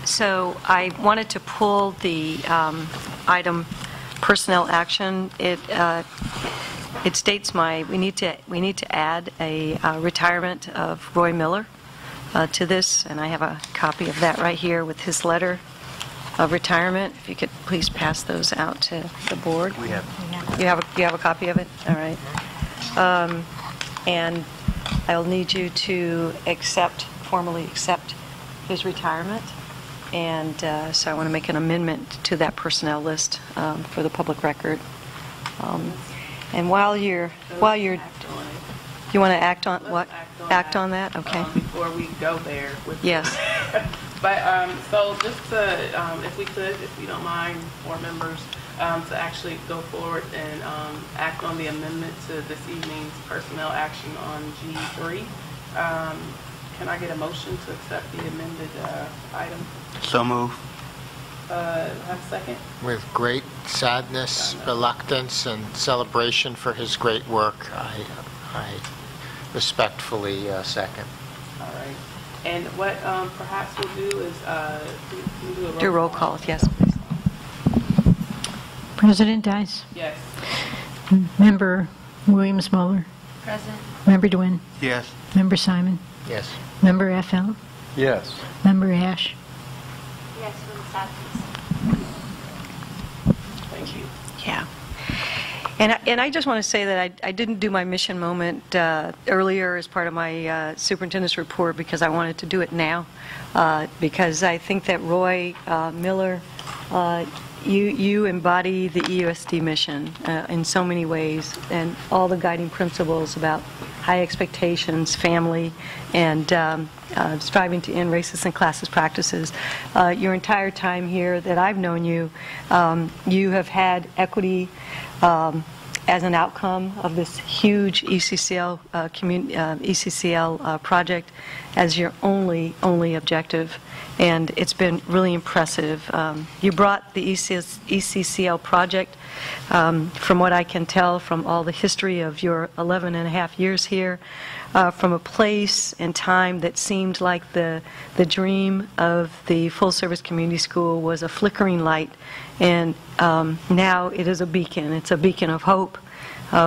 So I wanted to pull the item personnel action. It states we need to add a retirement of Roy Miller to this, and I have a copy of that right here with his letter of retirement. If you could please pass those out to the board. We have. You have a copy of it? All right. And I'll need you to formally accept his retirement. And so I want to make an amendment to that personnel list for the public record. And while you want to act on what? Act on that? Okay. Before we go there. Yes. But so just to, if we could, if you don't mind, board members, to actually go forward and act on the amendment to this evening's personnel action on G3. Can I get a motion to accept the amended item? So move. Have a second? With great sadness, reluctance, and celebration for his great work, I respectfully second. All right. And what perhaps we'll do is Do a roll call, yes. President Dice. Yes. Member Williams Muller. Present. Member DeWin. Yes. Member Simon. Yes. Member FL. Yes. Member Ash. Yes, with sadness. Thank you. Yeah. And I just want to say that I didn't do my mission moment earlier as part of my superintendent's report because I wanted to do it now because I think that Roy Miller, you embody the EUSD mission in so many ways, and all the guiding principles about high expectations, family, and striving to end racist and classist practices. Your entire time here that I've known you, you have had equity as an outcome of this huge ECCL ECCL project as your only objective, and it's been really impressive. You brought the ECCL project, from what I can tell from all the history of your 11 and a half years here, from a place and time that seemed like the dream of the full-service community school was a flickering light, and now it is a beacon. It's a beacon of hope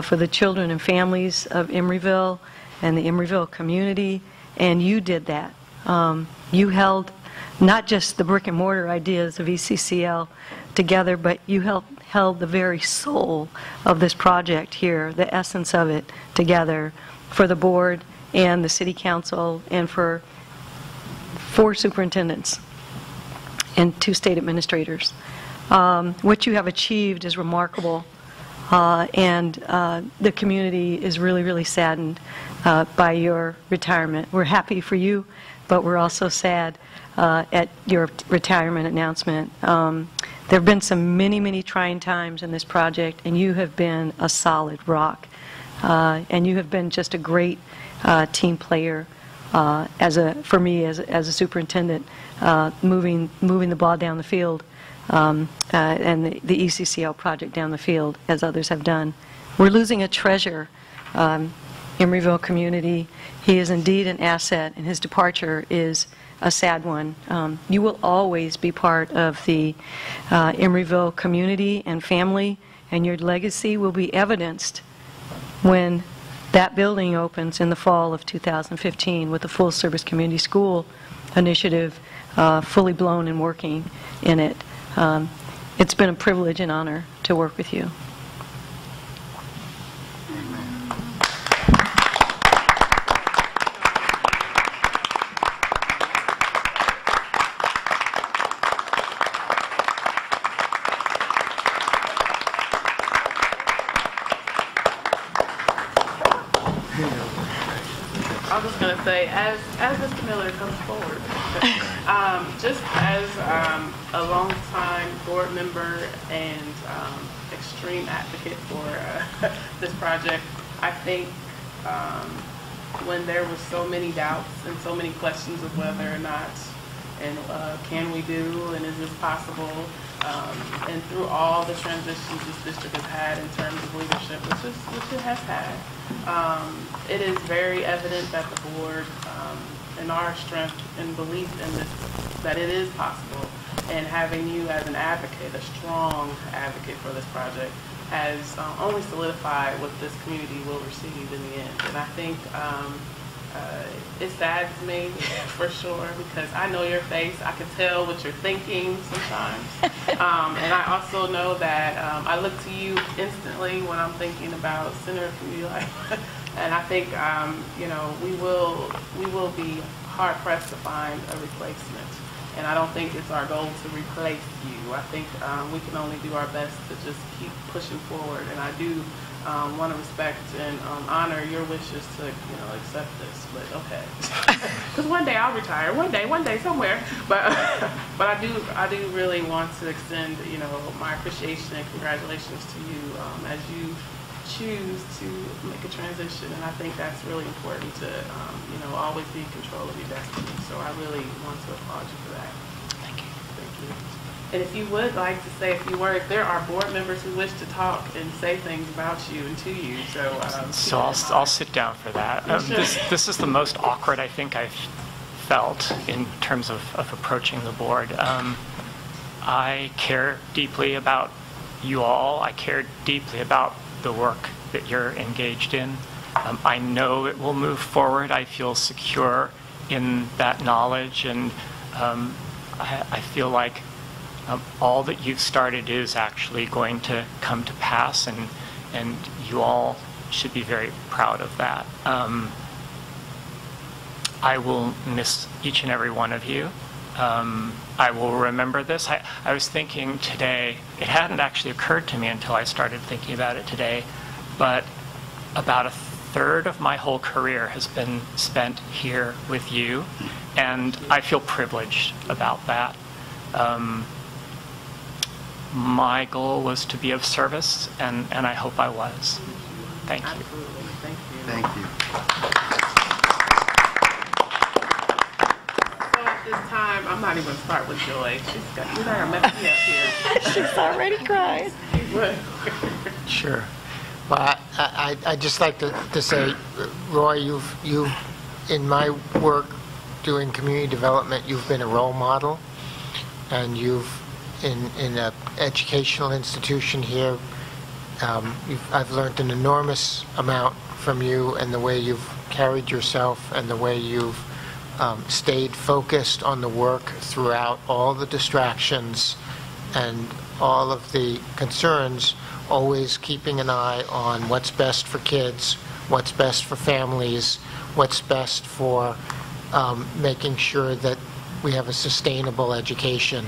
for the children and families of Emeryville and the Emeryville community, and you did that. You held not just the brick and mortar ideas of ECCL together, but you held the very soul of this project here, the essence of it together for the board and the city council and for 4 superintendents and 2 state administrators. What you have achieved is remarkable, and the community is really saddened by your retirement. We're happy for you, but we're also sad at your retirement announcement. There have been some many trying times in this project, and you have been a solid rock. And you have been just a great team player for me as a superintendent, moving the ball down the field and the ECCL project down the field as others have done. We're losing a treasure, Emeryville community. He is indeed an asset, and his departure is a sad one. You will always be part of the Emeryville community and family, and your legacy will be evidenced when that building opens in the fall of 2015 with the full service community school initiative fully blown and working in it. It's been a privilege and honor to work with you. I was just going to say, as Mr. Miller comes forward, just as a long-time board member and extreme advocate for this project, I think when there were so many doubts and so many questions of whether or not, and can we do, and is this possible, and through all the transitions this district has had in terms of leadership, which it has had, it is very evident that the board in our strength and belief in this, that it is possible. And having you as an advocate, a strong advocate for this project, has only solidified what this community will receive in the end. And I think it saddens me for sure, because I know your face. I can tell what you're thinking sometimes. And I also know that I look to you instantly when I'm thinking about Center of Community Life. And I think, you know, we will be hard pressed to find a replacement. And I don't think it's our goal to replace you. I think we can only do our best to just keep pushing forward. And I do want to respect and honor your wishes to, you know, accept this. But okay, because one day I'll retire. One day somewhere. But I do really want to extend, you know, my appreciation and congratulations to you as you choose to make a transition. And I think that's really important to, you know, always be in control of your destiny. So I really want to applaud you for that. Thank you. Thank you. And if you would like to say a few words, there are board members who wish to talk and say things about you and to you. So I'll sit down for that. Sure. This is the most awkward I think I've felt in terms of approaching the board. I care deeply about you all. I care deeply about the work that you're engaged in. I know it will move forward. I feel secure in that knowledge, and I feel like all that you've started is actually going to come to pass, and you all should be very proud of that. I will miss each and every one of you. I will remember this. I was thinking today, it hadn't actually occurred to me until I started thinking about it today, but about a third of my whole career has been spent here with you, and I feel privileged about that. My goal was to be of service, and I hope I was. Thank you. absolutely. Thank you. Thank you. So at this time, I'm not even going to start with Joy. You're not going to mess me up here. She's already cried. Sure. Well, I'd just like to say, Roy, you've in my work doing community development, you've been a role model, and you've in an educational institution here, I've learned an enormous amount from you, and the way you've carried yourself and the way you've stayed focused on the work throughout all the distractions and all of the concerns, always keeping an eye on what's best for kids, what's best for families, what's best for making sure that we have a sustainable education.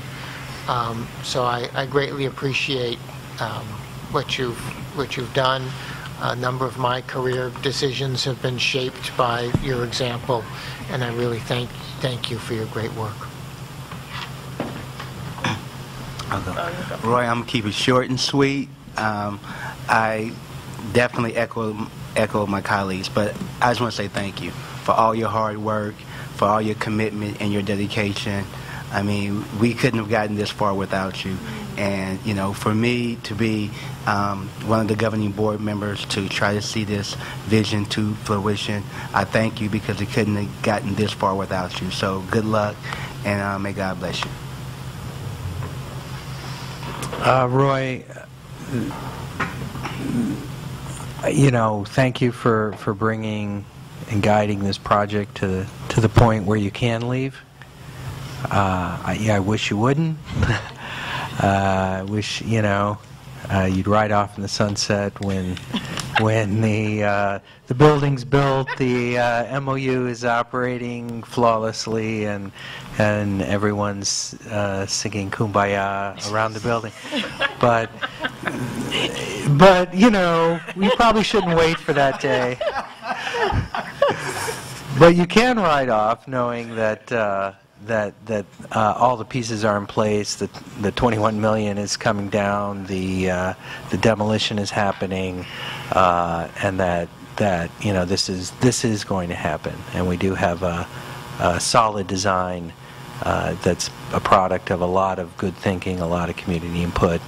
So I greatly appreciate what you've done. A number of my career decisions have been shaped by your example, and I really thank you for your great work. Roy, I'm going to keep it short and sweet. I definitely echo my colleagues, but I just want to say thank you for all your hard work, for all your commitment and your dedication. I mean, we couldn't have gotten this far without you. And, you know, for me to be one of the governing board members to try to see this vision to fruition, I thank you, because we couldn't have gotten this far without you. So good luck, and may God bless you. Roy, you know, thank you for bringing and guiding this project to the point where you can leave. I wish you wouldn't. I wish, you know, you'd ride off in the sunset when the building's built, the MOU is operating flawlessly, and everyone's singing Kumbaya around the building. But you know, we probably shouldn't wait for that day. But you can ride off knowing that all the pieces are in place, that the $21 million is coming down, the demolition is happening, and that you know, this is going to happen, and we do have a solid design that's a product of a lot of good thinking, a lot of community input,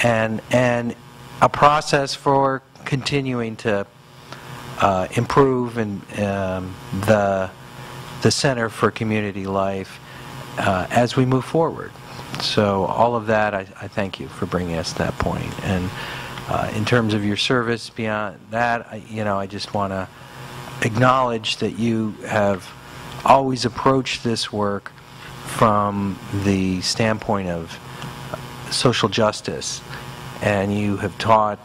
and a process for continuing to improve and the Center for Community Life as we move forward. So all of that, I thank you for bringing us to that point. And in terms of your service beyond that, I just want to acknowledge that you have always approached this work from the standpoint of social justice, and you have taught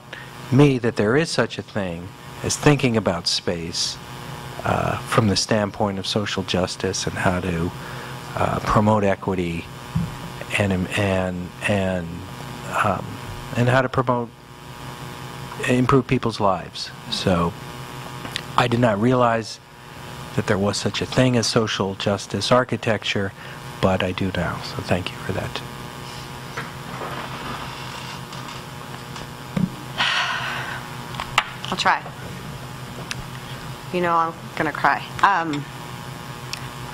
me that there is such a thing as thinking about space from the standpoint of social justice and how to promote equity and how to improve people's lives. So I did not realize that there was such a thing as social justice architecture, but I do now. So thank you for that too. I'll try. You know I'm gonna cry.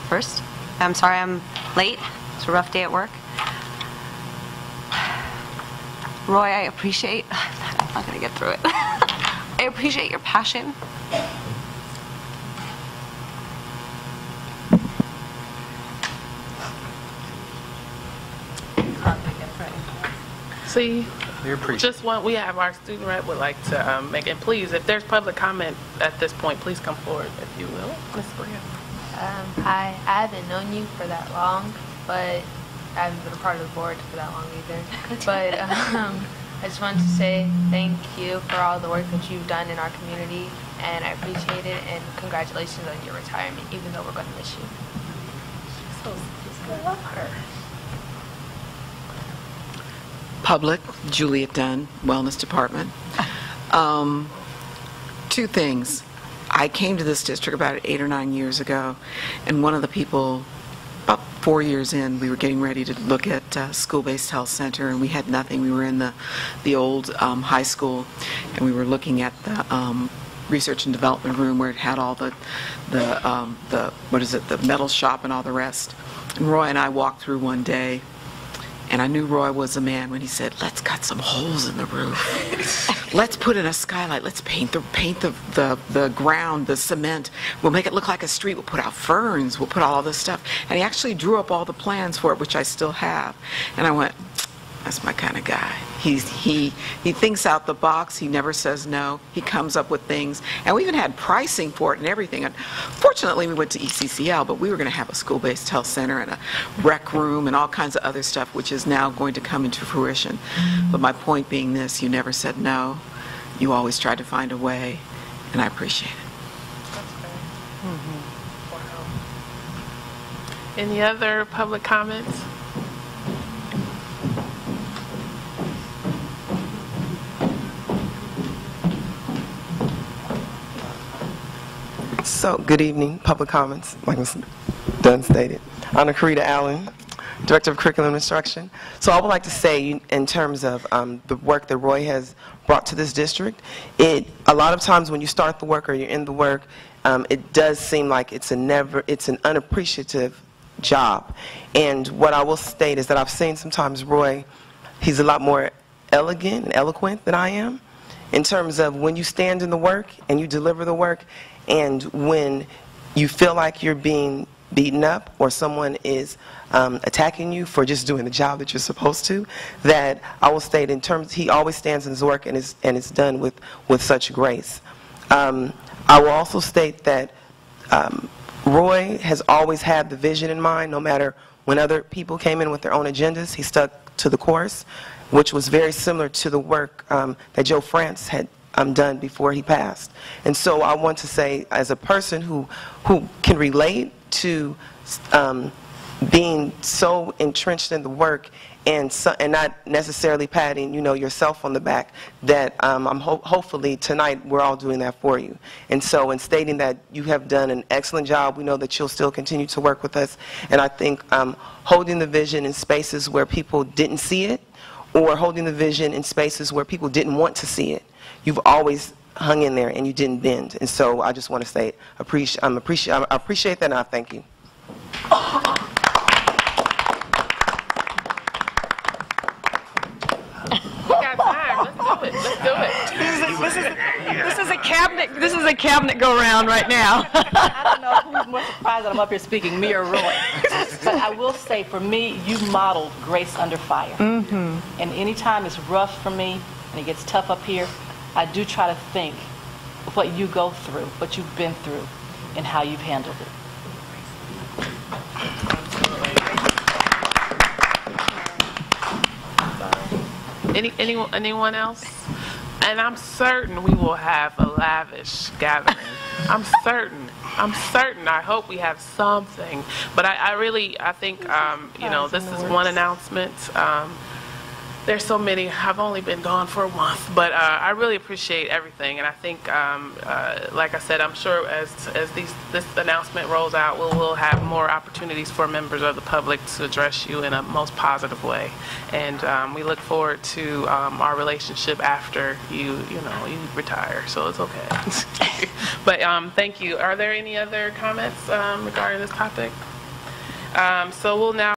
First, I'm sorry I'm late. It's a rough day at work. Roy, I appreciate... I'm not gonna get through it. I appreciate your passion. See, You're pretty. just one, we have our student rep would like to make, and please, if there's public comment at this point, please come forward, if you will. Ms. Bria. I haven't known you for that long, but I haven't been a part of the board for that long either. But I just wanted to say thank you for all the work that you've done in our community, and I appreciate it, and congratulations on your retirement, even though we're going to miss you. I love her. Public, Juliet Dunn, Wellness Department. Two things. I came to this district about 8 or 9 years ago, and one of the people, about 4 years in, we were getting ready to look at school-based health center, and we had nothing. We were in the old high school, and we were looking at the research and development room where it had all the metal shop and all the rest. And Roy and I walked through one day, and I knew Roy was a man when he said, "Let's cut some holes in the roof. Let's put in a skylight. Let's paint the ground, the cement. We'll make it look like a street. We'll put out ferns. We'll put all this stuff." And he actually drew up all the plans for it, which I still have. And I went, that's my kind of guy. He thinks out the box. He never says no. He comes up with things. And we even had pricing for it and everything. And fortunately, we went to ECCL, but we were going to have a school-based health center and a rec room and all kinds of other stuff, which is now going to come into fruition. But my point being this, you never said no. You always tried to find a way, and I appreciate it. That's great. Wow. Any other public comments? So, good evening, public comments, like Ms. Dunn stated. I'm Karita Allen, Director of Curriculum Instruction. So I would like to say, in terms of the work that Roy has brought to this district, a lot of times when you start the work or you're in the work, it does seem like it's an unappreciative job. And what I will state is that I've seen sometimes Roy, he's a lot more elegant and eloquent than I am, in terms of when you stand in the work and you deliver the work, and when you feel like you're being beaten up or someone is attacking you for just doing the job that you're supposed to, that I will state in terms, he always stands in his work and it's done with such grace. I will also state that Roy has always had the vision in mind. No matter when other people came in with their own agendas, he stuck to the course, which was very similar to the work that Joe France had done before he passed. And so I want to say, as a person who can relate to being so entrenched in the work and not necessarily patting, yourself on the back, that hopefully tonight we're all doing that for you. And so in stating that you have done an excellent job, we know that you'll still continue to work with us. And I think holding the vision in spaces where people didn't see it, or holding the vision in spaces where people didn't want to see it, you've always hung in there and you didn't bend. And so I just want to say I appreciate that, and I thank you. We got time. Let's do it. Let's do it. This is a cabinet go round right now. I don't know who's more surprised that I'm up here speaking, me or Roy. But I will say, for me, you modeled grace under fire. And anytime it's rough for me and it gets tough up here, I do try to think of what you go through, what you've been through, and how you've handled it. Anyone else? And I'm certain we will have a lavish gathering. I'm certain. I hope we have something. But I think, this is one announcement. There's so many. I've only been gone for a month, but I really appreciate everything. And I think, like I said, I'm sure as this announcement rolls out, we'll have more opportunities for members of the public to address you in a most positive way. And we look forward to our relationship after you retire. So it's okay. But thank you. Are there any other comments regarding this topic? So we'll now